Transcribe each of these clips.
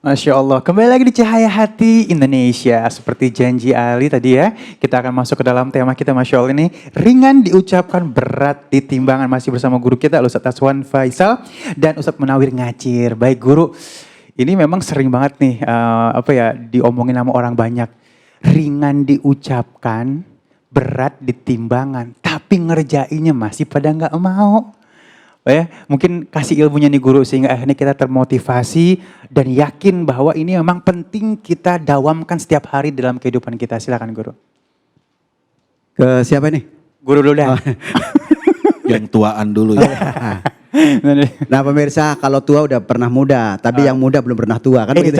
Masya Allah, kembali lagi di Cahaya Hati Indonesia. Seperti janji Ali tadi ya, kita akan masuk ke dalam tema kita, Masya Allah ini. Ringan diucapkan, berat ditimbangan. Masih bersama guru kita, Ustadz Aswan Faisal dan Ustadz Munawir Ngacir. Baik guru, ini memang sering banget nih, diomongin sama orang banyak. Ringan diucapkan, berat ditimbangan. Tapi ngerjainnya masih pada nggak mau. Ya, mungkin kasih ilmunya nih guru sehingga akhirnya kita termotivasi dan yakin bahwa ini memang penting kita dawamkan setiap hari dalam kehidupan kita. Silakan guru. Ke siapa nih? Guru dulu dah. Yang tuaan dulu ya. Nah pemirsa, kalau tua udah pernah muda, tapi yang muda belum pernah tua kan begitu.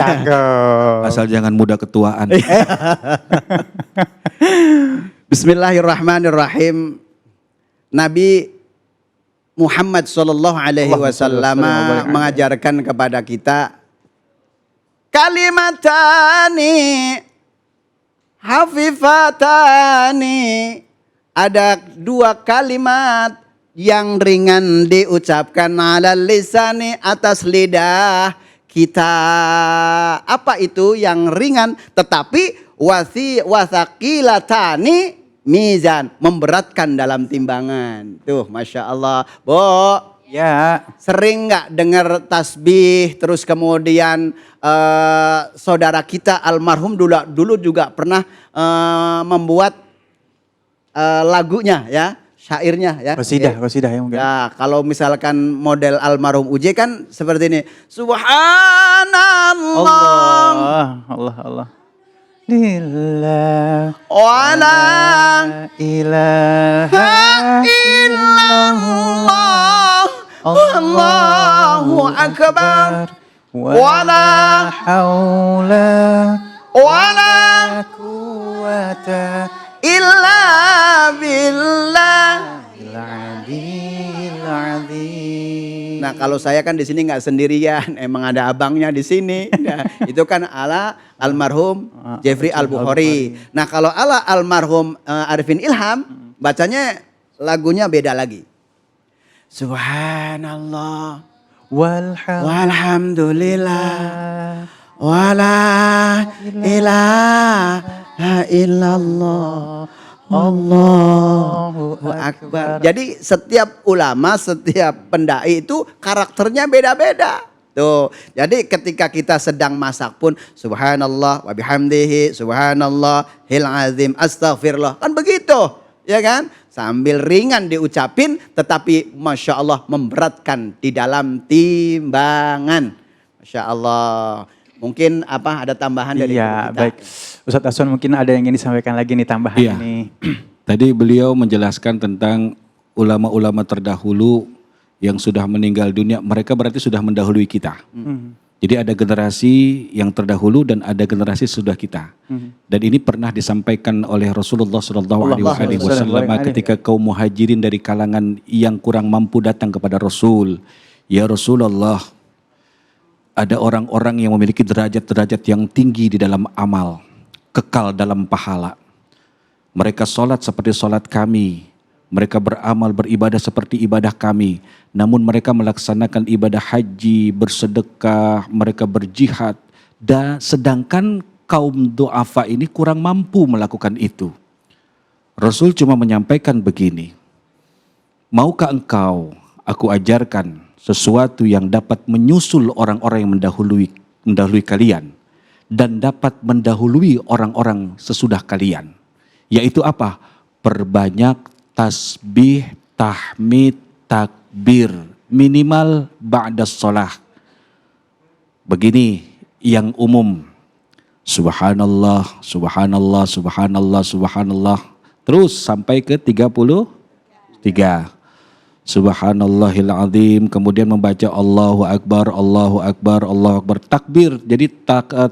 Asal jangan muda ketuaan. Bismillahirrahmanirrahim. Nabi Muhammad sallallahu alaihi wasallam mengajarkan kepada kita kalimatani hafifatani, ada dua kalimat yang ringan diucapkan ala lisani, atas lidah kita. Apa itu yang ringan tetapi wasaqilatani mizan, memberatkan dalam timbangan. Tuh Masya Allah. Bo, ya, sering gak dengar tasbih terus kemudian saudara kita almarhum dulu juga pernah membuat lagunya ya, syairnya ya. Qasidah ya mungkin. Ya, kalau misalkan model almarhum Uje kan seperti ini. Subhanallah. Allah. Lillah wala ilaha illallah Allahu akbar wala haula wala quwata illa billah. Nah kalau saya kan di sini nggak sendirian, emang ada abangnya di sini. Nah, itu kan ala almarhum Jeffrey Al-Bukhari. Nah kalau ala almarhum Arifin Ilham, bacanya lagunya beda lagi. Subhanallah walhamdulillah wala ilaha illallah Allahu Akbar. Jadi setiap ulama, setiap pendai itu karakternya beda-beda. Tuh. Jadi ketika kita sedang masak pun subhanallah wa bihamdihi subhanallahil azim astaghfirullah. Kan begitu, ya kan? Sambil ringan diucapin tetapi Masya Allah memberatkan di dalam timbangan. Masya Allah. Mungkin ada tambahan dari kita? Baik. Ustadz Aswan mungkin ada yang ingin disampaikan lagi nih tambahan ini. Tadi beliau menjelaskan tentang ulama-ulama terdahulu yang sudah meninggal dunia. Mereka berarti sudah mendahului kita. Jadi ada generasi yang terdahulu dan ada generasi sudah kita. Dan ini pernah disampaikan oleh Rasulullah SAW ketika kaum muhajirin dari kalangan yang kurang mampu datang kepada Rasul. Ya Rasulullah, ada orang-orang yang memiliki derajat-derajat yang tinggi di dalam amal, kekal dalam pahala. Mereka sholat seperti sholat kami, mereka beramal beribadah seperti ibadah kami. Namun mereka melaksanakan ibadah haji, bersedekah, mereka berjihad. Dan sedangkan kaum du'afa ini kurang mampu melakukan itu. Rasul cuma menyampaikan begini, maukah engkau aku ajarkan sesuatu yang dapat menyusul orang-orang yang mendahului kalian dan dapat mendahului orang-orang sesudah kalian. Yaitu apa? Perbanyak tasbih, tahmid, takbir minimal ba'das shalah. Begini yang umum. Subhanallah, subhanallah, subhanallah, subhanallah. Terus sampai ke 33. Subhanallahil azim, kemudian membaca Allahu Akbar, Allahu Akbar, Allahu Akbar, takbir. Jadi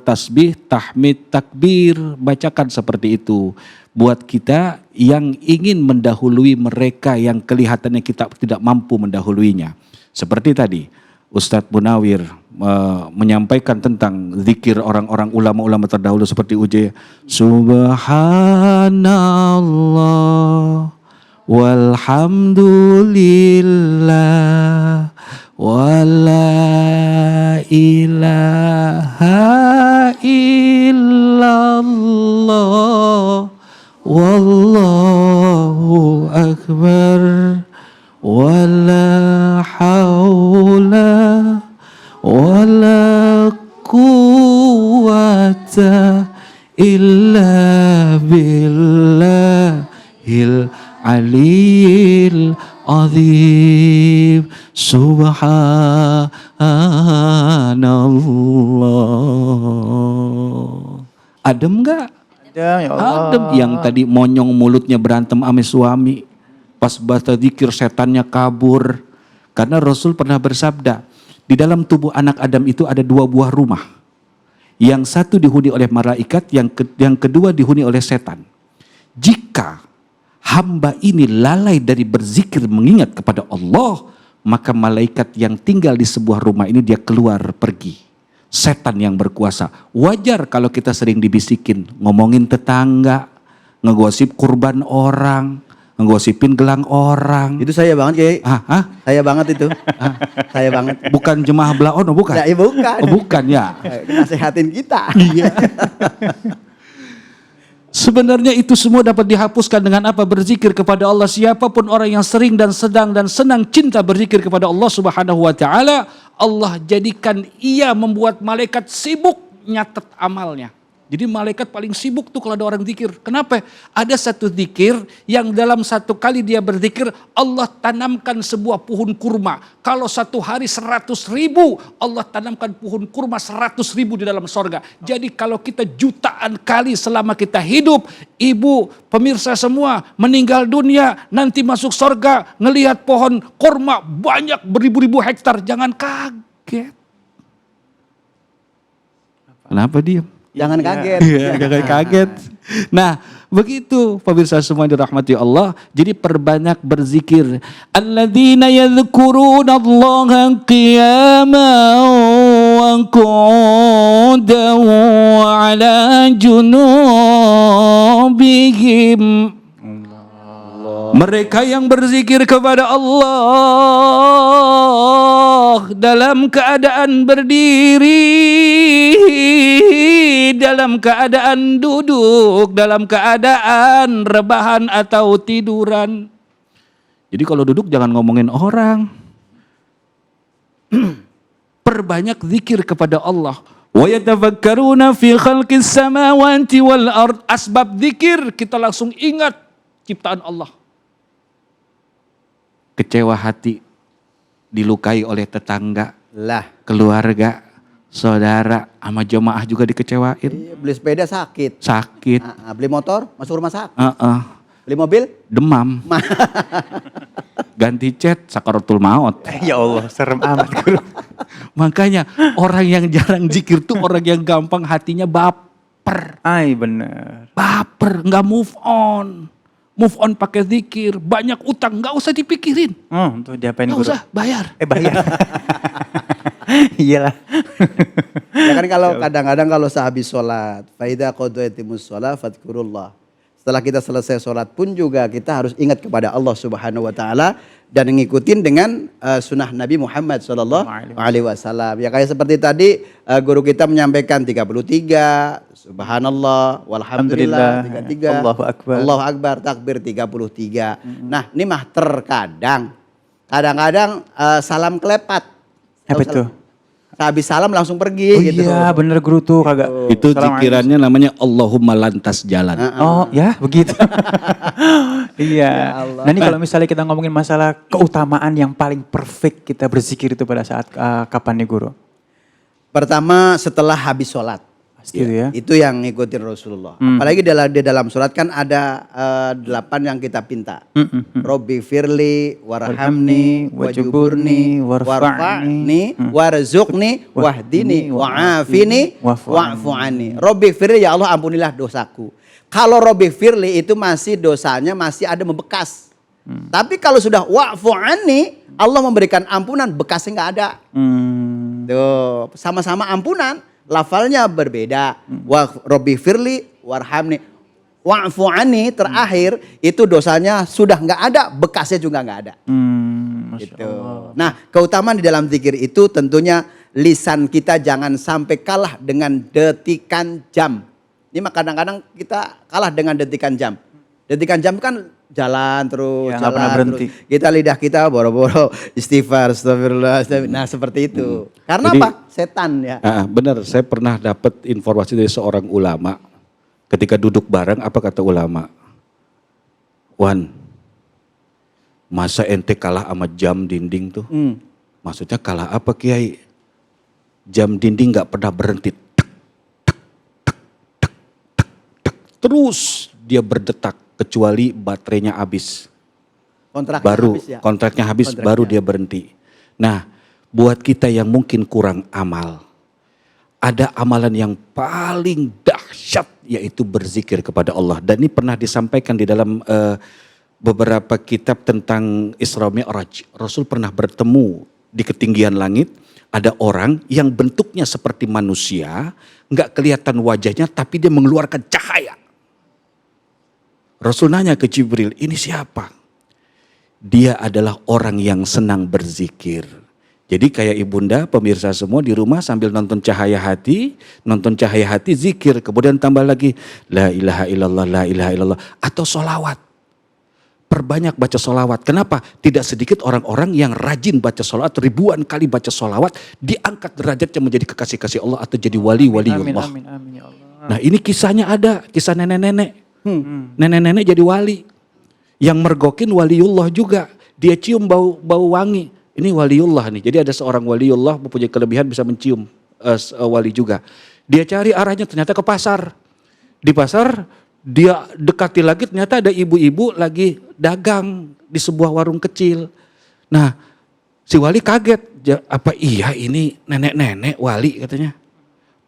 tasbih, tahmid, takbir, bacakan seperti itu. Buat kita yang ingin mendahului mereka yang kelihatannya kita tidak mampu mendahuluinya. Seperti tadi Ustadz Munawir menyampaikan tentang zikir orang-orang ulama-ulama terdahulu seperti Uje. Subhanallah walhamdulillah wala ilaha illallah wallahu akbar wala haula wala quwwata illa billahil aliyil azim. Subhanallah. Adem gak? Adem, ya Allah. Adem. Yang tadi monyong mulutnya berantem ame suami, pas baca zikir setannya kabur. Karena Rasul pernah bersabda, di dalam tubuh anak Adam itu ada 2 buah rumah. Yang satu dihuni oleh malaikat, yang kedua dihuni oleh setan. Jika hamba ini lalai dari berzikir mengingat kepada Allah, maka malaikat yang tinggal di sebuah rumah ini dia keluar pergi. Setan yang berkuasa. Wajar kalau kita sering dibisikin, ngomongin tetangga, ngegosip kurban orang, ngegosipin gelang orang. Itu saya banget Kiai. Saya banget itu. Saya banget. Bukan jemaah Blaono, bukan? Ya, bukan. Oh, bukan ya. Nasehatin kita. Iya. Sebenarnya itu semua dapat dihapuskan dengan apa? Berzikir kepada Allah. Siapapun orang yang sering dan sedang dan senang cinta berzikir kepada Allah Subhanahu wa taala, Allah jadikan ia membuat malaikat sibuk nyatet amalnya. Jadi malaikat paling sibuk tuh kalau ada orang zikir. Kenapa? Ada satu zikir yang dalam satu kali dia berzikir, Allah tanamkan sebuah pohon kurma. Kalau satu hari 100.000, Allah tanamkan pohon kurma 100.000 di dalam sorga. Jadi kalau kita jutaan kali selama kita hidup, ibu, pemirsa semua meninggal dunia, nanti masuk sorga, ngelihat pohon kurma banyak beribu-ribu hektar, jangan kaget. Kenapa diam? Jangan kaget. Iya, jangan kaget. Nah, begitu pemirsa semua dirahmati Allah. Jadi perbanyak berzikir. Alladzina yadhkuruna Allaha qiyaman wa qu'udan wa 'ala junubihim. Mereka yang berzikir kepada Allah dalam keadaan berdiri, dalam keadaan duduk, dalam keadaan rebahan atau tiduran. Jadi kalau duduk jangan ngomongin orang. Perbanyak zikir kepada Allah. Wa yatafakkaruna fi khalqis samawati wal ard. Asbab zikir kita langsung ingat ciptaan Allah. Kecewa hati, dilukai oleh tetangga, keluarga, saudara, sama jemaah juga dikecewain. Iya, beli sepeda sakit. Beli motor masuk rumah sakit. Beli mobil demam. Ganti cat sakaratul maut. Ya Allah, serem amat guru. Makanya orang yang jarang zikir tuh orang yang gampang hatinya baper. Ay, bener. Baper, nggak move on. Move on pakai zikir, banyak utang, nggak usah dipikirin. Tuh diapain Nggak guru? usah, bayar. Bayar. Iyalah. Ya kan kalau kadang-kadang kalau sehabis sholat, faida qadaytimus sholat fadkurullah. Setelah kita selesai sholat pun juga kita harus ingat kepada Allah Subhanahu wa taala dan ngikutin dengan sunnah Nabi Muhammad sallallahu alaihi wasallam. Ya kayak seperti tadi guru kita menyampaikan 33, subhanallah, walhamdulillah 33, Allahu akbar, takbir 33. Nah, ini mah terkadang kadang-kadang salam kelepat. Apa itu? Habis salam langsung pergi gitu. Iya, bener guru tuh kagak. Itu zikirannya namanya Allahumma lantas jalan. Oh ya begitu. Iya. Nah ini kalau misalnya kita ngomongin masalah keutamaan yang paling perfect kita berzikir itu pada saat kapan nih guru? Pertama setelah habis sholat. Pasti itu ya. Itu yang ngikutin Rasulullah. Apalagi di dalam surat kan ada 8 yang kita pinta. Robbi firli warhamni wajuburni warfa'ni warzuqni wahdini wa'afini wa'fu anni. Robbi firli, ya Allah ampunilah dosaku. Kalau Robbi firli itu masih dosanya masih ada membekas. Tapi kalau sudah wa'fu anni, Allah memberikan ampunan, bekasnya nggak ada. Tuh, sama-sama ampunan. Lafalnya berbeda. Wa Robbi firli warhamni wa'fu anni terakhir itu dosanya sudah nggak ada, bekasnya juga nggak ada. Gitu. Nah, keutamaan di dalam zikir itu tentunya lisan kita jangan sampai kalah dengan detikan jam. Ini mah kadang-kadang kita kalah dengan detikan jam. Detikan jam kan jalan terus, Ya, nggak pernah berhenti. Kita lidah kita boro-boro istighfar, astagfirullah. Nah seperti itu. Karena Jadi- apa? Setan ya. Benar, saya pernah dapat informasi dari seorang ulama. Ketika duduk bareng, apa kata ulama? Wan, masa ente kalah sama jam dinding tuh? Maksudnya kalah apa Kiai? Jam dinding gak pernah berhenti. Tek, tek, tek, tek, tek, tek. Terus dia berdetak kecuali baterainya habis. Kontraknya Baru habis ya. kontraknya habis, Kontraknya. baru dia berhenti. Nah, buat kita yang mungkin kurang amal, ada amalan yang paling dahsyat yaitu berzikir kepada Allah. Dan ini pernah disampaikan di dalam beberapa kitab tentang Isra Mi'raj. Rasul pernah bertemu di ketinggian langit, ada orang yang bentuknya seperti manusia, nggak kelihatan wajahnya tapi dia mengeluarkan cahaya. Rasul nanya ke Jibril, ini siapa? Dia adalah orang yang senang berzikir. Jadi kayak ibunda, pemirsa semua di rumah sambil nonton cahaya hati, zikir, kemudian tambah lagi la ilaha illallah, la ilaha illallah, atau solawat. Perbanyak baca solawat. Kenapa? Tidak sedikit orang-orang yang rajin baca solawat, ribuan kali baca solawat, diangkat derajatnya menjadi kekasih-kasih Allah atau jadi wali-waliullah. Amin ya Allah. Nah ini kisahnya ada, kisah nenek-nenek. Nenek-nenek jadi wali. Yang mergokin waliullah juga. Dia cium bau wangi. Ini waliullah nih. Jadi ada seorang waliullah mempunyai kelebihan bisa mencium wali juga. Dia cari arahnya ternyata ke pasar. Di pasar dia dekati lagi ternyata ada ibu-ibu lagi dagang di sebuah warung kecil. Nah si wali kaget. Apa iya ini nenek-nenek wali katanya.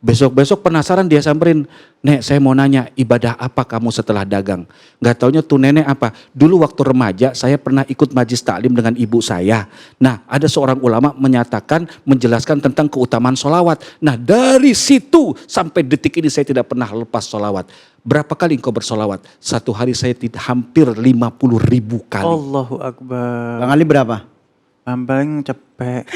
Besok-besok penasaran dia samperin, Nek saya mau nanya ibadah apa kamu setelah dagang? Gak taunya tuh nenek apa, dulu waktu remaja saya pernah ikut majlis taklim dengan ibu saya. Nah ada seorang ulama menyatakan, menjelaskan tentang keutamaan solawat. Nah dari situ sampai detik ini saya tidak pernah lepas solawat. Berapa kali engkau bersolawat? Satu hari saya hampir 50.000 kali. Allahu Akbar. Bang Ali berapa? Paling cepet.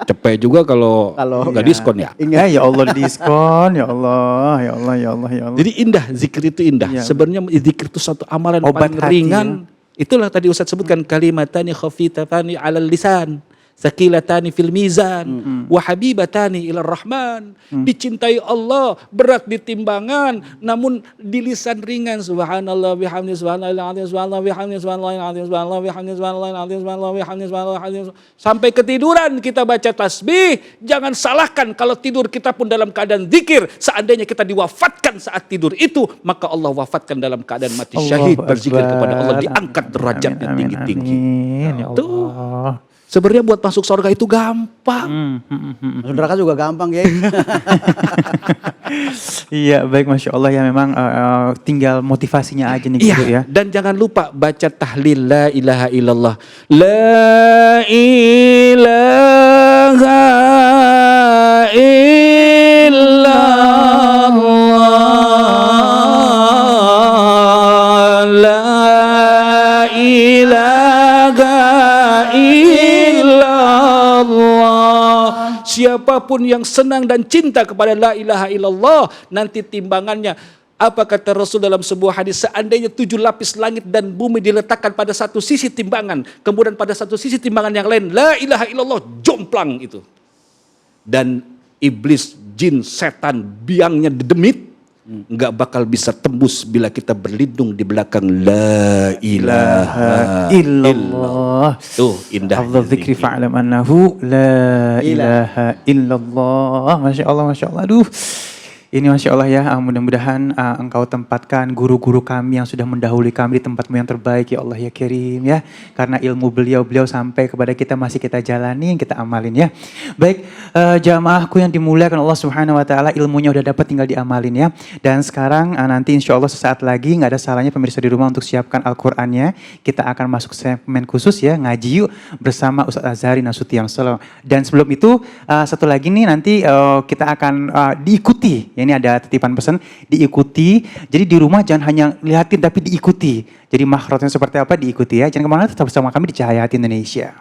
Cepet juga kalau nggak Iya. diskon ya. Ingat ya Allah diskon, ya Allah, ya Allah, ya Allah, ya Allah. Jadi indah, zikir itu indah. Iya. Sebenarnya zikir itu satu amalan Obat paling hati, ringan. Itulah tadi Ustaz sebutkan kalimatani khafitatani 'alal lisan, saqilatani fil mizan, wa habibatani ilar rahman. Dicintai Allah, berat di timbangan, namun di lisan ringan. Subhanallah bihamdi, subhanallah azim, subhanallah bihamdi, subhanallah azim, subhanallah bihamdi, subhanallah azim, subhanallah bihamdi, subhanallah azim. Sampai ketiduran kita baca tasbih. Jangan salahkan kalau tidur kita pun dalam keadaan zikir. Seandainya kita diwafatkan saat tidur itu, maka Allah wafatkan dalam keadaan mati syahid. Allahu Berzikir Akbar. kepada Allah, diangkat derajatnya Amin, amin, tinggi-tinggi. amin, ya Tuh. Allah. Sebenarnya buat masuk surga itu gampang. Masuk neraka juga gampang ya. Iya baik Masya Allah ya memang tinggal motivasinya aja nih Iya, gitu ya. dan jangan lupa baca tahlil la ilaha illallah. La ilaha illallah. La ilaha illallah. Siapapun yang senang dan cinta kepada la ilaha illallah, nanti timbangannya, apa kata Rasul dalam sebuah hadis, seandainya 7 lapis langit dan bumi diletakkan pada satu sisi timbangan, kemudian pada satu sisi timbangan yang lain, la ilaha illallah, jomplang itu. Dan iblis, jin, setan, biangnya dedemit, nggak bakal bisa tembus bila kita berlindung di belakang la ilaha illallah. Tuh indah. Afdal dzikri fa'lam annahu la ilaha illallah. Masya Allah, Masya Allah. Aduh. Ini Masya Allah ya, mudah-mudahan engkau tempatkan guru-guru kami yang sudah mendahului kami di tempatmu yang terbaik ya Allah ya Karim ya. Karena ilmu beliau sampai kepada kita masih kita jalani, kita amalin ya. Baik, jamaahku yang dimuliakan Allah Subhanahu Wa Taala, ilmunya udah dapat tinggal diamalin ya. Dan sekarang nanti insya Allah sesaat lagi nggak ada salahnya pemirsa di rumah untuk siapkan Al-Qur'annya. Kita akan masuk segmen khusus ya, ngaji yuk bersama Ustaz Azhari Nasution. Dan sebelum itu satu lagi nih nanti kita akan diikuti ya. Ini ada titipan pesan, diikuti. Jadi di rumah jangan hanya lihatin tapi diikuti. Jadi makhrajnya seperti apa diikuti ya. Jangan kemana-mana, tetap bersama kami di Cahaya Hati Indonesia.